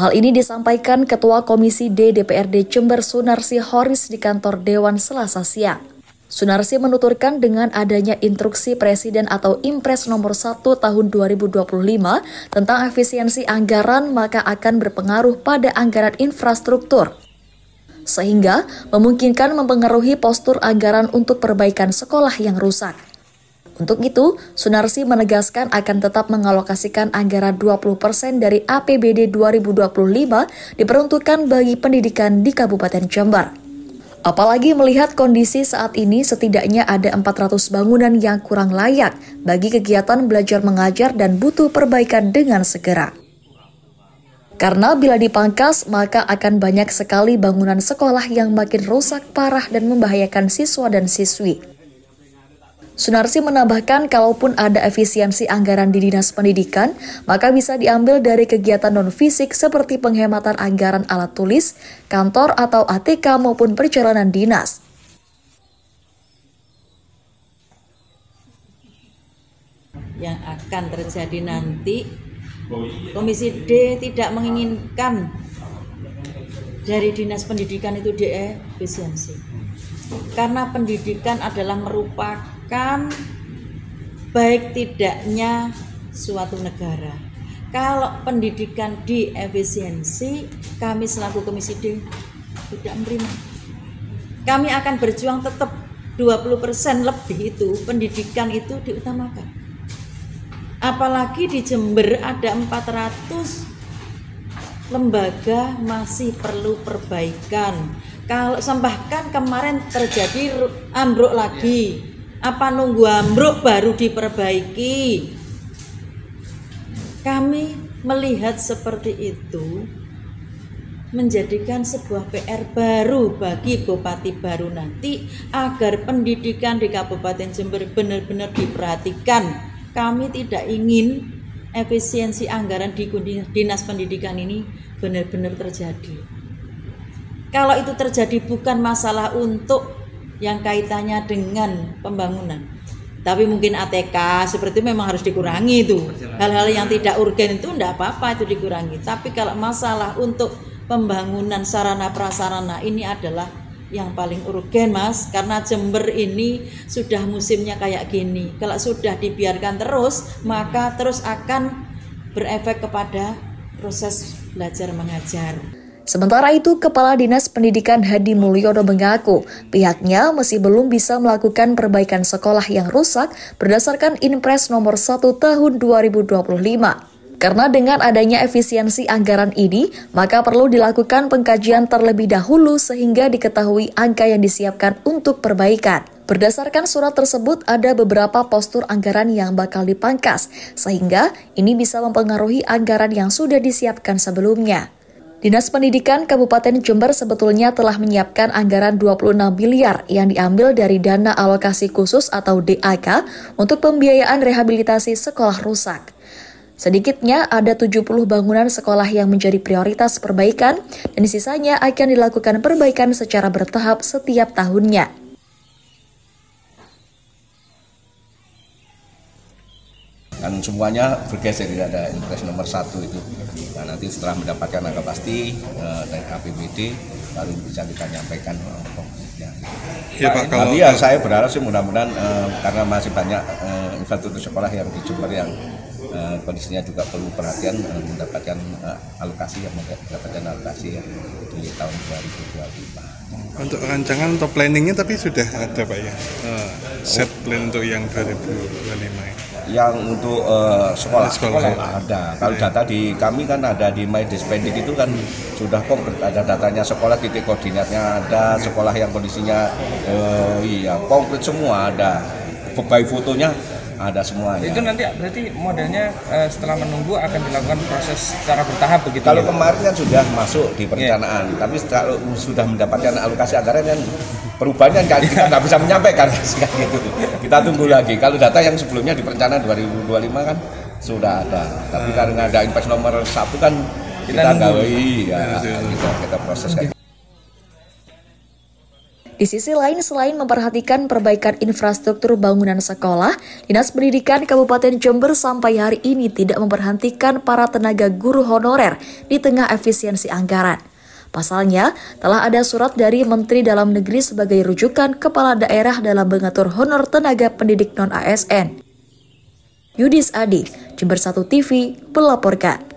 Hal ini disampaikan Ketua Komisi D DPRD Jember Sunarsi Horis di kantor Dewan Selasa siang. Sunarsi menuturkan dengan adanya instruksi Presiden atau Impres nomor 1 tahun 2025 tentang efisiensi anggaran maka akan berpengaruh pada anggaran infrastruktur, sehingga memungkinkan mempengaruhi postur anggaran untuk perbaikan sekolah yang rusak. Untuk itu, Sunarsi menegaskan akan tetap mengalokasikan anggaran 20% dari APBD 2025 diperuntukkan bagi pendidikan di Kabupaten Jember. Apalagi melihat kondisi saat ini setidaknya ada 400 bangunan yang kurang layak bagi kegiatan belajar mengajar dan butuh perbaikan dengan segera. Karena bila dipangkas, maka akan banyak sekali bangunan sekolah yang makin rusak parah dan membahayakan siswa dan siswi. Sunarsi menambahkan kalaupun ada efisiensi anggaran di Dinas Pendidikan, maka bisa diambil dari kegiatan non-fisik seperti penghematan anggaran alat tulis, kantor atau ATK maupun perjalanan dinas. Yang akan terjadi nanti, Komisi D tidak menginginkan dari Dinas Pendidikan itu diefisiensi. Karena pendidikan adalah merupakan baik tidaknya suatu negara. Kalau pendidikan diefisiensi, kami selaku Komisi D tidak menerima. Kami akan berjuang tetap 20% lebih itu, pendidikan itu diutamakan. Apalagi di Jember ada 400 lembaga masih perlu perbaikan. Kalau bahkan kemarin terjadi ambruk lagi, apa nunggu ambruk baru diperbaiki? Kami melihat seperti itu menjadikan sebuah PR baru bagi Bupati baru nanti agar pendidikan di Kabupaten Jember benar-benar diperhatikan. Kami tidak ingin efisiensi anggaran di Dinas Pendidikan ini benar-benar terjadi. Kalau itu terjadi bukan masalah untuk yang kaitannya dengan pembangunan, tapi mungkin ATK seperti itu memang harus dikurangi itu. Hal-hal yang tidak urgen itu enggak apa-apa itu dikurangi. Tapi kalau masalah untuk pembangunan sarana prasarana ini adalah yang paling urgen, Mas, karena Jember ini sudah musimnya kayak gini. Kalau sudah dibiarkan terus, maka terus akan berefek kepada proses belajar mengajar. Sementara itu, Kepala Dinas Pendidikan Hadi Mulyono mengaku pihaknya masih belum bisa melakukan perbaikan sekolah yang rusak berdasarkan Impres nomor 1 tahun 2025. Karena dengan adanya efisiensi anggaran ini, maka perlu dilakukan pengkajian terlebih dahulu sehingga diketahui angka yang disiapkan untuk perbaikan. Berdasarkan surat tersebut, ada beberapa postur anggaran yang bakal dipangkas, sehingga ini bisa mempengaruhi anggaran yang sudah disiapkan sebelumnya. Dinas Pendidikan Kabupaten Jember sebetulnya telah menyiapkan anggaran 26 miliar yang diambil dari dana alokasi khusus atau DAK untuk pembiayaan rehabilitasi sekolah rusak. Sedikitnya ada 70 bangunan sekolah yang menjadi prioritas perbaikan dan sisanya akan dilakukan perbaikan secara bertahap setiap tahunnya. Kan semuanya bergeser, tidak ada Impres nomor 1 itu. Nah, nanti setelah mendapatkan angka pasti dari APBD baru bisa kita nyampaikan konkretnya. Ya Pak, kalau ya saya berharap sih mudah-mudahan karena masih banyak infrastruktur sekolah yang di Jember yang kondisinya juga perlu perhatian mendapatkan alokasi ya di tahun 2025. Untuk rancangan atau planningnya tapi sudah ada Pak ya, set plan untuk yang 2025. Yang untuk sekolah ada. Kalau data di kami kan ada di MyDispendik itu kan sudah konkret, ada datanya sekolah, titik koordinatnya ada, sekolah yang kondisinya konkret semua ada, baik fotonya ada semua. Itu nanti berarti modelnya setelah menunggu akan dilakukan proses secara bertahap begitu. Kalau kemarin kan sudah masuk di perencanaan, tapi kalau sudah mendapatkan alokasi anggaran kan perubahannya kita nggak bisa menyampaikan gitu. Kita tunggu lagi. Kalau data yang sebelumnya di perencanaan 2025 kan sudah ada, tapi karena ada Impres nomor 1 kan kita nggak kita proses. Di sisi lain, selain memperhatikan perbaikan infrastruktur bangunan sekolah, Dinas Pendidikan Kabupaten Jember sampai hari ini tidak memperhentikan para tenaga guru honorer di tengah efisiensi anggaran. Pasalnya, telah ada surat dari Menteri Dalam Negeri sebagai rujukan kepala daerah dalam mengatur honor tenaga pendidik non-ASN. Yudis Adi, Jember 1 TV, melaporkan.